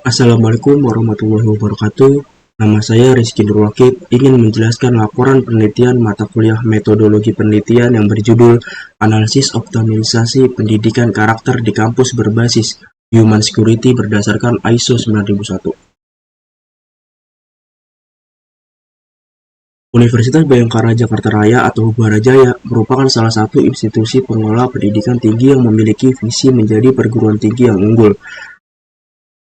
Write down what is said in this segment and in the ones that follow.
Assalamualaikum warahmatullahi wabarakatuh. Nama saya Rizky Nurwakid, ingin menjelaskan laporan penelitian mata kuliah metodologi penelitian yang berjudul Analisis Optimalisasi Pendidikan Karakter di Kampus Berbasis Human Security berdasarkan ISO 9001. Universitas Bhayangkara Jakarta Raya atau Hubarajaya merupakan salah satu institusi pengelola pendidikan tinggi yang memiliki visi menjadi perguruan tinggi yang unggul.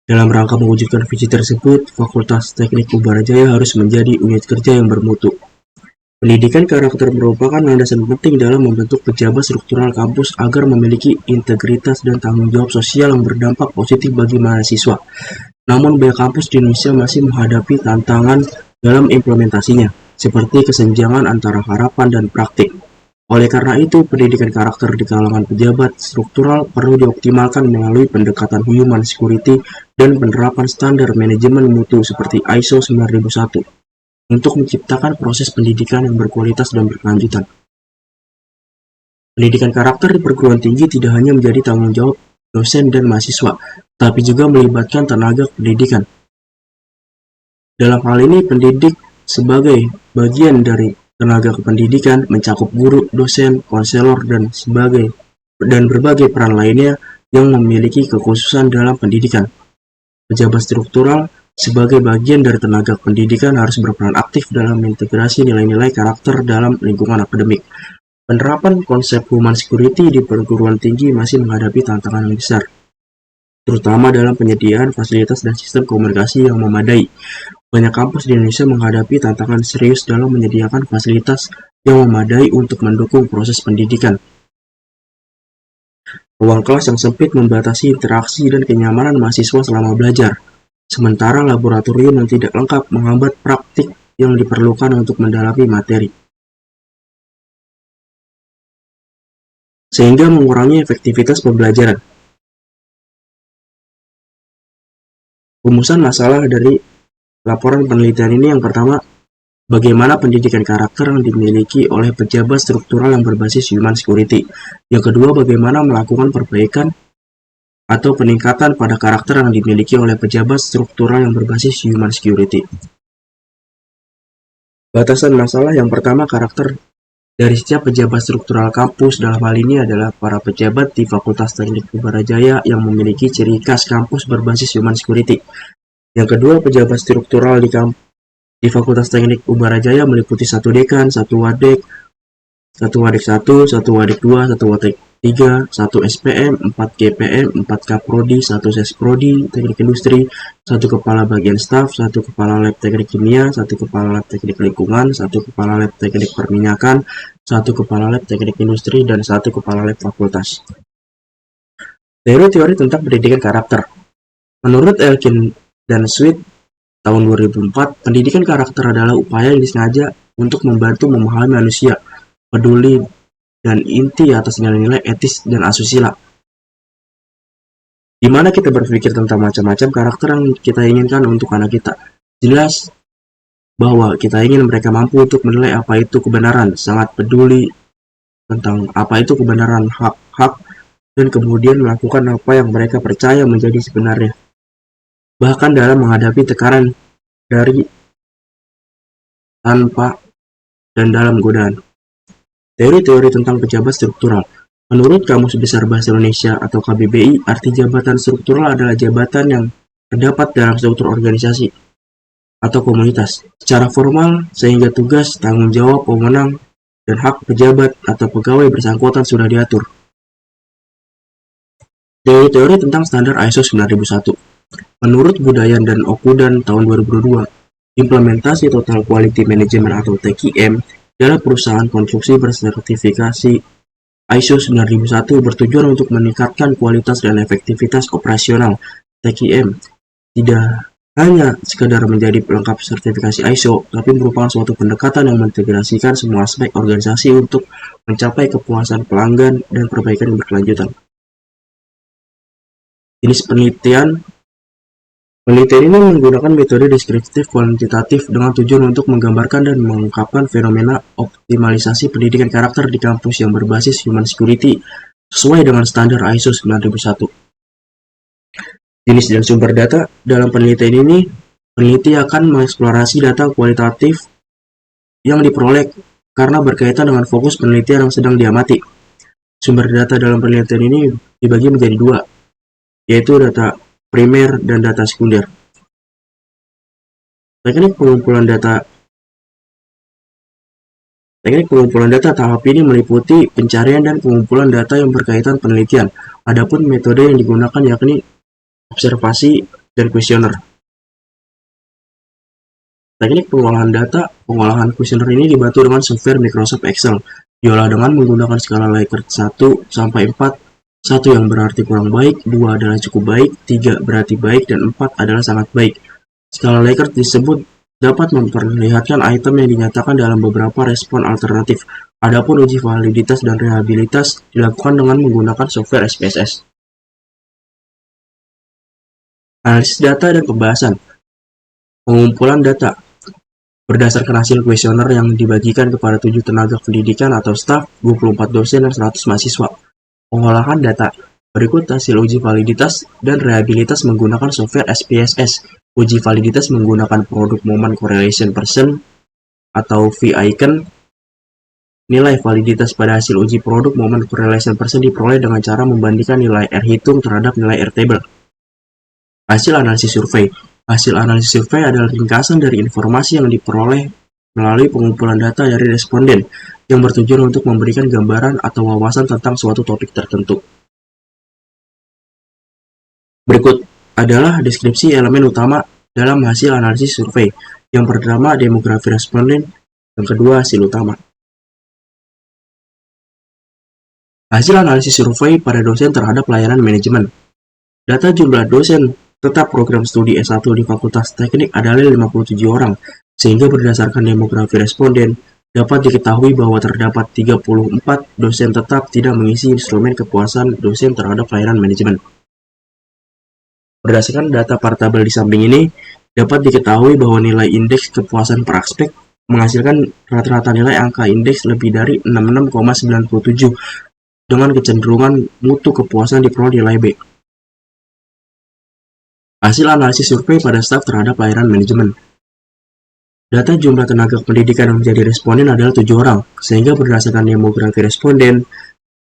Dalam rangka mewujudkan visi tersebut, Fakultas Teknik Hubarajaya harus menjadi unit kerja yang bermutu. Pendidikan karakter merupakan landasan penting dalam membentuk pejabat struktural kampus agar memiliki integritas dan tanggung jawab sosial yang berdampak positif bagi mahasiswa. Namun, banyak kampus di Indonesia masih menghadapi tantangan dalam implementasinya, seperti kesenjangan antara harapan dan praktik. Oleh karena itu, pendidikan karakter di kalangan pejabat struktural perlu dioptimalkan melalui pendekatan human security dan penerapan standar manajemen mutu seperti ISO 9001 untuk menciptakan proses pendidikan yang berkualitas dan berkelanjutan. Pendidikan karakter di perguruan tinggi tidak hanya menjadi tanggung jawab dosen dan mahasiswa, tapi juga melibatkan tenaga pendidikan. Dalam hal ini, pendidik sebagai bagian dari tenaga kependidikan mencakup guru, dosen, konselor, dan berbagai peran lainnya yang memiliki kekhususan dalam pendidikan. Pejabat struktural sebagai bagian dari tenaga pendidikan harus berperan aktif dalam integrasi nilai-nilai karakter dalam lingkungan akademik. Penerapan konsep human security di perguruan tinggi masih menghadapi tantangan yang besar, terutama dalam penyediaan fasilitas dan sistem komunikasi yang memadai. Banyak kampus di Indonesia menghadapi tantangan serius dalam menyediakan fasilitas yang memadai untuk mendukung proses pendidikan. Ruang kelas yang sempit membatasi interaksi dan kenyamanan mahasiswa selama belajar, sementara laboratorium yang tidak lengkap menghambat praktik yang diperlukan untuk mendalami materi, sehingga mengurangi efektivitas pembelajaran. Rumusan masalah dari laporan penelitian ini yang pertama, bagaimana pendidikan karakter yang dimiliki oleh pejabat struktural yang berbasis human security. Yang kedua, bagaimana melakukan perbaikan atau peningkatan pada karakter yang dimiliki oleh pejabat struktural yang berbasis human security. Batasan masalah yang pertama, karakter dari setiap pejabat struktural kampus dalam hal ini adalah para pejabat di Fakultas Teknik Hubarajaya yang memiliki ciri khas kampus berbasis human security. Yang kedua, pejabat struktural di Fakultas Teknik Hubarajaya meliputi 1 dekan, 1 wadek, 1 wadek 1, 1 wadek 2, 1 wadek 3, 1 SPM, 4 GPM, 4 Kaprodi, 1 Sesprodi, Teknik Industri, 1 Kepala Bagian Staf, 1 Kepala Lab Teknik Kimia, 1 Kepala Lab Teknik Lingkungan, 1 Kepala Lab Teknik Perminyakan, 1 Kepala Lab Teknik Industri, dan 1 Kepala Lab Fakultas. Teori tentang pendidikan karakter. Menurut Elkin dan Sweet tahun 2004, pendidikan karakter adalah upaya yang disengaja untuk membantu memahami manusia, peduli, dan inti atas nilai-nilai etis dan asusila. Di mana kita berpikir tentang macam-macam karakter yang kita inginkan untuk anak kita. Jelas bahwa kita ingin mereka mampu untuk menilai apa itu kebenaran, sangat peduli tentang apa itu kebenaran hak-hak, dan kemudian melakukan apa yang mereka percaya menjadi sebenarnya. Bahkan dalam menghadapi tekanan dari, tanpa, dan dalam godaan. Teori-teori tentang pejabat struktural. Menurut Kamus Besar Bahasa Indonesia atau KBBI, arti jabatan struktural adalah jabatan yang terdapat dalam struktur organisasi atau komunitas secara formal, sehingga tugas, tanggung jawab, wewenang, dan hak pejabat atau pegawai bersangkutan sudah diatur. Teori-teori tentang standar ISO 9001. Menurut Budayan dan Okudan tahun 2002, implementasi Total Quality Management atau TQM dalam perusahaan konstruksi bersertifikasi ISO 9001 bertujuan untuk meningkatkan kualitas dan efektivitas operasional. TQM tidak hanya sekadar menjadi pelengkap sertifikasi ISO, tapi merupakan suatu pendekatan yang mengintegrasikan semua aspek organisasi untuk mencapai kepuasan pelanggan dan perbaikan yang berkelanjutan. Jenis penelitian ini menggunakan metode deskriptif kuantitatif dengan tujuan untuk menggambarkan dan mengungkapkan fenomena optimalisasi pendidikan karakter di kampus yang berbasis human security sesuai dengan standar ISO 9001. Jenis dan sumber data. Dalam penelitian ini, peneliti akan mengeksplorasi data kualitatif yang diperoleh karena berkaitan dengan fokus penelitian yang sedang diamati. Sumber data dalam penelitian ini dibagi menjadi dua, yaitu data primer dan data sekunder. Teknik pengumpulan data tahap ini meliputi pencarian dan pengumpulan data yang berkaitan penelitian. Adapun metode yang digunakan yakni observasi dan kuesioner. Teknik pengolahan data. Pengolahan kuesioner ini dibantu dengan software Microsoft Excel. Diolah dengan menggunakan skala Likert 1 sampai 4. 1 yang berarti kurang baik, 2 adalah cukup baik, 3 berarti baik, dan 4 adalah sangat baik. Skala Likert disebut dapat memperlihatkan item yang dinyatakan dalam beberapa respon alternatif. Adapun uji validitas dan reliabilitas dilakukan dengan menggunakan software SPSS. Analisis data dan pembahasan. Pengumpulan data. Berdasarkan hasil kuesioner yang dibagikan kepada 7 tenaga pendidikan atau staf, 24 dosen, dan 100 mahasiswa. Pengolahan data. Berikut hasil uji validitas dan reliabilitas menggunakan software SPSS. Uji validitas menggunakan produk Moment Correlation Person atau V-Icon. Nilai validitas pada hasil uji produk Moment Correlation Person diperoleh dengan cara membandingkan nilai R hitung terhadap nilai R table. Hasil analisis survei. Hasil analisis survei adalah ringkasan dari informasi yang diperoleh melalui pengumpulan data dari responden yang bertujuan untuk memberikan gambaran atau wawasan tentang suatu topik tertentu. Berikut adalah deskripsi elemen utama dalam hasil analisis survei. Yang pertama, demografi responden. Yang kedua, hasil utama. Hasil analisis survei pada dosen terhadap layanan manajemen. Data jumlah dosen tetap program studi S1 di Fakultas Teknik adalah 57 orang, sehingga berdasarkan demografi responden, dapat diketahui bahwa terdapat 34 dosen tetap tidak mengisi instrumen kepuasan dosen terhadap layanan manajemen. Berdasarkan data pada tabel di samping ini, dapat diketahui bahwa nilai indeks kepuasan per aspek menghasilkan rata-rata nilai angka indeks lebih dari 66,97 dengan kecenderungan mutu kepuasan diperoleh nilai B. Hasil analisis survei pada staf terhadap layanan manajemen. Data jumlah tenaga pendidikan yang menjadi responden adalah 7 orang, sehingga berdasarkan demografi responden,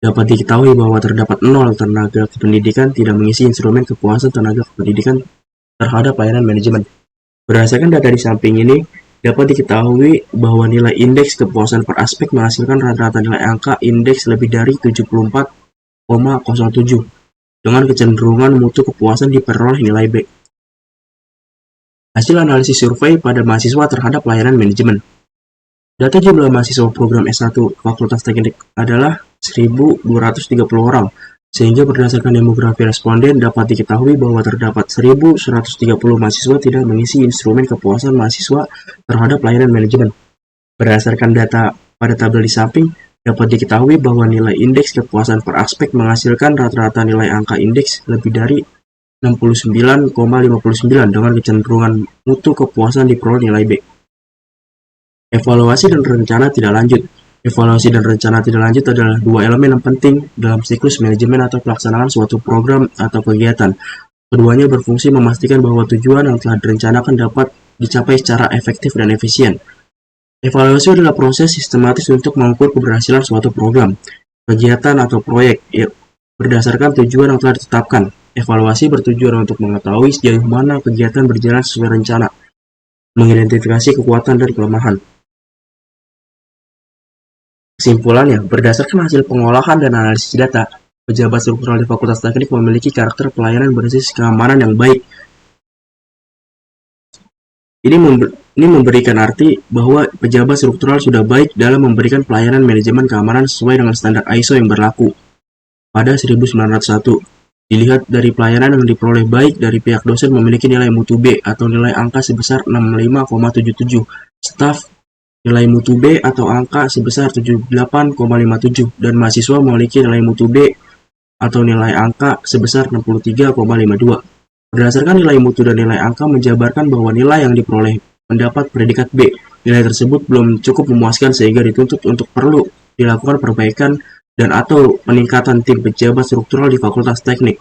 dapat diketahui bahwa terdapat 0 tenaga kependidikan tidak mengisi instrumen kepuasan tenaga kependidikan terhadap layanan manajemen. Berdasarkan data di samping ini, dapat diketahui bahwa nilai indeks kepuasan per aspek menghasilkan rata-rata nilai angka indeks lebih dari 74,07 dengan kecenderungan mutu kepuasan diperoleh nilai B. Hasil analisis survei pada mahasiswa terhadap layanan manajemen. Data jumlah mahasiswa program S1 Fakultas Teknik adalah 1.230 orang, sehingga berdasarkan demografi responden dapat diketahui bahwa terdapat 1.130 mahasiswa tidak mengisi instrumen kepuasan mahasiswa terhadap layanan manajemen. Berdasarkan data pada tabel di samping, dapat diketahui bahwa nilai indeks kepuasan per aspek menghasilkan rata-rata nilai angka indeks lebih dari 69,59 dengan kecenderungan mutu kepuasan diperoleh nilai B. Evaluasi dan rencana tidak lanjut. Evaluasi dan rencana tidak lanjut adalah dua elemen yang penting dalam siklus manajemen atau pelaksanaan suatu program atau kegiatan. Keduanya berfungsi memastikan bahwa tujuan yang telah direncanakan dapat dicapai secara efektif dan efisien. Evaluasi adalah proses sistematis untuk mengukur keberhasilan suatu program, kegiatan, atau proyek berdasarkan tujuan yang telah ditetapkan. Evaluasi bertujuan untuk mengetahui sejauh mana kegiatan berjalan sesuai rencana, mengidentifikasi kekuatan dan kelemahan. Kesimpulannya, berdasarkan hasil pengolahan dan analisis data, pejabat struktural di Fakultas Teknik memiliki karakter pelayanan berbasis keamanan yang baik. Ini memberikan arti bahwa pejabat struktural sudah baik dalam memberikan pelayanan manajemen keamanan sesuai dengan standar ISO yang berlaku pada 1901. Dilihat dari pelayanan yang diperoleh baik dari pihak dosen memiliki nilai mutu B atau nilai angka sebesar 65,77, staf nilai mutu B atau angka sebesar 78,57, dan mahasiswa memiliki nilai mutu B atau nilai angka sebesar 63,52. Berdasarkan nilai mutu dan nilai angka menjabarkan bahwa nilai yang diperoleh mendapat predikat B. Nilai tersebut belum cukup memuaskan sehingga dituntut untuk perlu dilakukan perbaikan dan atau peningkatan tim pejabat struktural di Fakultas Teknik.